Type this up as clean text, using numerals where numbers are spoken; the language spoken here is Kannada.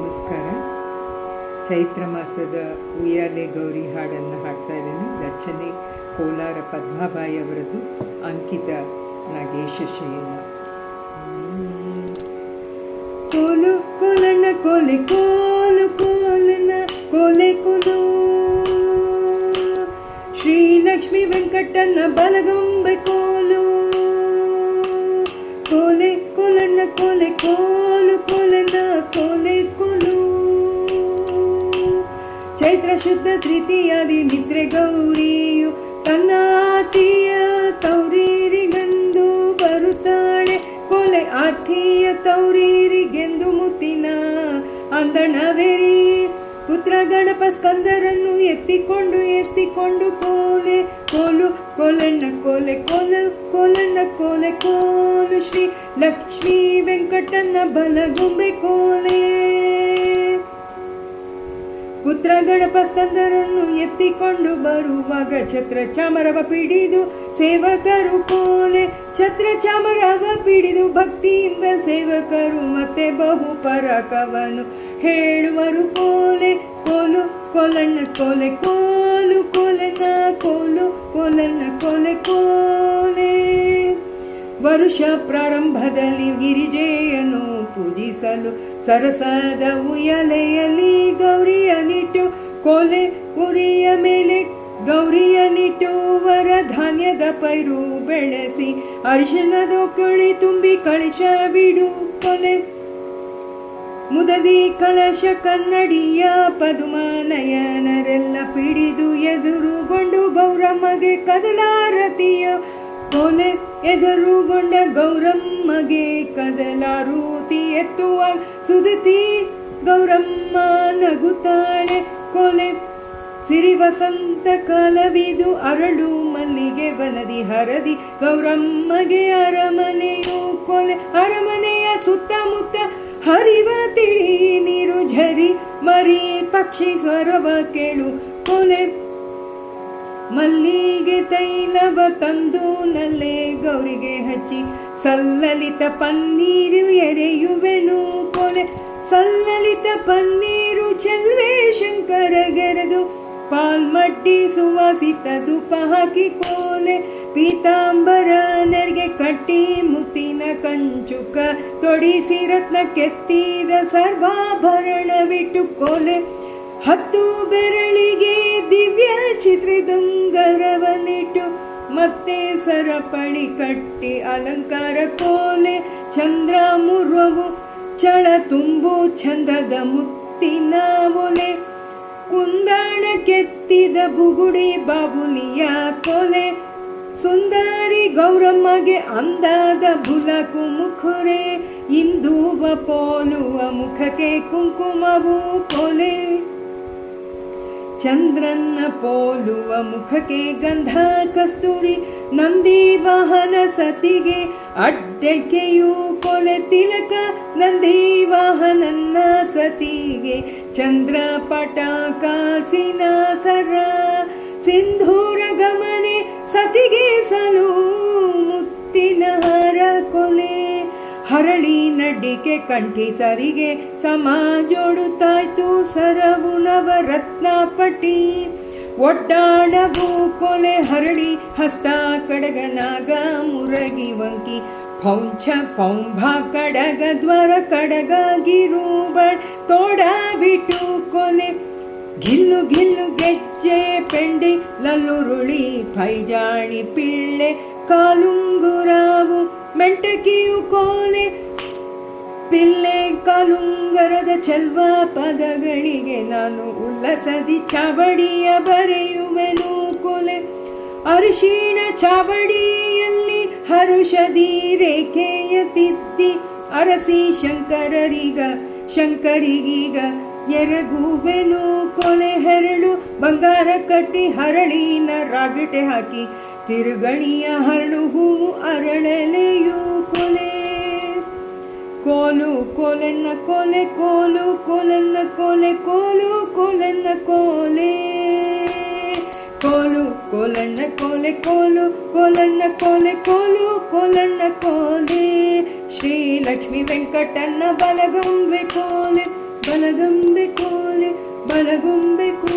ನಮಸ್ಕಾರ. ಚೈತ್ರ ಮಾಸದ ಉಯ್ಯಾಲೆ ಗೌರಿ ಹಾಡನ್ನು ಹಾಡ್ತಾ ಇದ್ದೀನಿ. ರಚನೆ ಕೋಲಾರ ಪದ್ಮಾಬಾಯಿ ಅವರದ್ದು, ಅಂಕಿತ ನಾಗೇಶ ಶಯನ. ಕೋಲು ಕೋಲನ ಕೋಲೆ ಕೋಲು ಕೋಲನ ಕೋಲೆ ಕೋಲು, ಶ್ರೀ ಲಕ್ಷ್ಮೀ ವೆಂಕಟನ ಬಲಗೊಂಬೆ ಕೋಲು. ಕೋಲೆ ಕೋಲನ ಕೋಲೆ ಕೋಲು ಕೋಲನ ಕೋಲೆ ಕೋಲು, ಚೈತ್ರ ಶುದ್ಧ ತೃತೀಯಾದಿ ನಿದ್ರೆ ಗೌರಿಯು ತನ್ನಾತಿಯ ತೌರೀರಿಗೆಂದು ಬರುತ್ತಾಳೆ. ಕೊಲೆ ಆರ್ಥಿಯ ತೌರೀರಿಗೆಂದು ಮುತ್ತಿನ ಅಂದಣವೆರಿ ಪುತ್ರ ಗಣಪ ಸ್ಕಂದರನ್ನು ಎತ್ತಿಕೊಂಡು ಕೋಲೆ ಕೋಲು ಕೋಲಣ್ಣ ಕೋಲೆ ಕೋಲು ಕೋಲಣ್ಣ ಕೋಲೆ ಕೋಲು, ಶ್ರೀ ಲಕ್ಷ್ಮೀ ವೆಂಕಟನ ಬಲಗೊಂಬೆ ಕೋಲೆ. ಪುತ್ರ ಗಣಪ ಸ್ಕಂದರನ್ನು ಎತ್ತಿಕೊಂಡು ಬರುವಾಗ ಛತ್ರ ಚಾಮರವ ಪಿಡಿದು ಸೇವಕರು ಕೋಲೆ. ಛತ್ರ ಚಾಮರವ ಪಿಡಿದು ಭಕ್ತಿಯಿಂದ ಸೇವಕರು ಮತ್ತೆ ಬಹು ಪರಕವನು ಹೇಳುವರು. ಕೋಲೆ ಕೋಲು ಕೋಲಣ್ಣ ಕೋಲೆ ಕೋಲು ಕೋಲಣ್ಣ ಕೋಲು ಕೋಲಣ್ಣ ಕೋಲೆ ಕೋಲೆ. ವರುಷ ಪ್ರಾರಂಭದಲ್ಲಿ ಗಿರಿಜೆಯನ್ನು ಪೂಜಿಸಲು ಸರಸದ ಉಯ್ಯಾಲೆಯಲ್ಲಿ ಗೌರಿಯನಿಟ್ಟು ಕೋಲೆ ಉರಿಯ ಮೇಲೆ ಗೌರಿಯನಿಟ್ಟು ವರ ಧಾನ್ಯದ ಪೈರು ಬೆಳೆಸಿ ಅರಿಶಿಣದ ಕೊಳಿ ತುಂಬಿ ಕಳಶ ಬಿಡು ಕೊಲೆ. ಮುದದಿ ಕಳಶ ಕನ್ನಡಿಯ ಪದುಮಾನಯನರೆಲ್ಲ ಪಿಡಿದು ಎದುರುಗೊಂಡು ಗೌರಮ್ಮಗೆ ಕದಲಾರತಿಯ ಕೋಲೆ. ಎದುರುಗೊಂಡ ಗೌರಮ್ಮಗೆ ಕದಲಾರೂತಿ ಎತ್ತುವ ಸುದತಿ ಗೌರಮ್ಮ ನಗುತ್ತಾಳೆ. ಕೋಲೆ ಸಿರಿ ವಸಂತ ಕಾಲವಿದು ಅರಳು ಮಲ್ಲಿಗೆ ವನದಿ ಹರದಿ ಗೌರಮ್ಮಗೆ ಅರಮನೆಯು ಕೋಲೆ. ಅರಮನೆಯ ಸುತ್ತಮುತ್ತ ಹರಿವ ತಿಳಿ ನೀರು ಝರಿ ಮರಿ ಪಕ್ಷಿ ಸ್ವರವ ಕೇಳು ಕೋಲೆ. ಮಲ್ಲಿಗೆ ತೈಲವ ತಂದು ನಲ್ಲೆ ಗೌರಿಗೆ ಹಚ್ಚಿ ಸಲ್ಲಲಿತ ಪನ್ನೀರು ಎರೆಯುವೆನು ಕೋಲೆ. ಸಲ್ಲಲಿತ ಪನ್ನೀರು ಚೆಲ್ವೆ ಶಂಕರಗೆರೆದು ಪಾಲ್ಮಡ್ಡಿ ಸುವಾಸಿತ ಧೂಪ ಹಾಕಿ ಕೋಲೆ. ಪೀತಾಂಬರ ನೆರಿಗೆ ಕಟ್ಟಿ ಮುತ್ತಿನ ಕಂಚುಕ ತೊಡಿಸಿ ರತ್ನ ಕೆತ್ತಿದ ಸರ್ವಾಭರಣವಿಟ್ಟು ಕೋಲೆ. 10 ಬೆರಳಿಗೆ ದಿವ್ಯ ಚಿತ್ರದುಂಗರವನ್ನಿಟ್ಟು ಮತ್ತೆ ಸರಪಳಿ ಕಟ್ಟಿ ಅಲಂಕಾರ ಕೋಲೆ. ಚಂದ್ರ ಮುರ್ವವು ಚಳ ತುಂಬು ಚಂದದ ಮುತ್ತಿನ ಒಲೆ. ಕುಂದಾಣ ಕೆತ್ತಿದ ಬುಗುಡಿ ಬಾಬುಲಿಯ ಕೋಲೆ. ಸುಂದರಿ ಗೌರಮ್ಮಗೆ ಅಂದಾದ ಬುಲಕು ಮುಖರೆ ಇಂದುವ ಪೋಲುವ ಮುಖಕ್ಕೆ ಕುಂಕುಮವು ಕೋಲೆ. ಚಂದ್ರನ್ನ ಪೋಲುವ ಮುಖಕ್ಕೆ ಗಂಧ ಕಸ್ತೂರಿ ನಂದಿ ವಾಹನ ಸತಿಗೆ ಅಡ್ಡಕೆಯು ಕೋಲೆ. ತಿಲಕ ನಂದಿ ವಾಹನನ್ನ ಸತಿಗೆ ಚಂದ್ರ ಪಟಾಕಾಸಿನ ಸರ ಸಿಂಧೂರ ಗಮನೆ ಸತಿಗೆ ಸಲು ಮುತ್ತಿನ ಹರ ಕೋಲೆ. ಹರಳಿ ನಡ್ಡಿಕೆ ಕಂಠಿ ಸರಿಗೆ ಸಮ ಜೋಡುತ್ತಾಯ್ತು ಸರವು ನವರತ್ನ ಪಟ್ಟಿ ಒಡ್ಡಾಣವು ಕೋಲೆ. ಹರಳಿ ಹಸ್ತ ಕಡಗನಾಗ ಮುರಗಿ ವಂಕಿ ಪೌಂಚ ಪೌಂಭ ಕಡಗ ದ್ವಾರ ಕಡಗ ಗಿರುಬ ತೋಡ ಬಿಟ್ಟು ಕೋಲೆ. ಗಿಲ್ಲು ಗಿಲ್ಲು ಗೆಜ್ಜೆ ಪೆಂಡಿ ಲಲ್ಲುರುಳಿ ಪೈಜಾಣಿ ಪಿಳ್ಳೆ ಕಾಲುಂಗುರಾವು ಮೆಂಟಕಿಯು ಕೋಲೆ. ಪಿಲ್ಲೆ ಕಾಲುಂಗರದ ಚೆಲ್ವ ಪದಗಳಿಗೆ ನಾನು ಉಲ್ಲಸದಿ ಚಾವಡಿಯ ಬರೆಯುವೆನು ಕೋಲೆ. ಅರಿಶಿಣ ಚಾವಡಿಯಲ್ಲಿ ಹರುಷದಿ ರೇಖೆಯ ತಿದ್ದಿ ಅರಸಿ ಶಂಕರಿಗೀಗ ಎರಗುವೆನು ಕೋಲೆ. ಹೆರಳು ಬಂಗಾರ ಕಟ್ಟಿ ಹರಳಿನ ರಾಗಟೆ ಹಾಕಿ ತಿರುಗಣಿಯ ಹರಳು ಹೂವು ಅರಳೆಲೆಯು ಕೋಲೆ. ಕೋಲು ಕೋಲನ್ನ ಕೋಲೆ ಕೋಲು ಕೋಲನ್ನ ಕೋಲೆ ಕೋಲು ಕೋಲನ್ನ ಕೋಲೆ. ಕೋಲು ಕೋಲಣ್ಣ ಕೋಲೆ ಕೋಲು ಕೋಲಣ್ಣ ಕೋಲೆ ಕೋಲು ಕೋಲಣ್ಣ ಕೋಲೆ. ಶ್ರೀ ಲಕ್ಷ್ಮೀ ವೆಂಕಟಣ್ಣ ಬಲಗೊಂಬೆ ಕೋಲೆ ಬಲಗಂಬೆ ಕೋಲೆ ಬಲಗೊಂಬೆ ಕೋಲೆ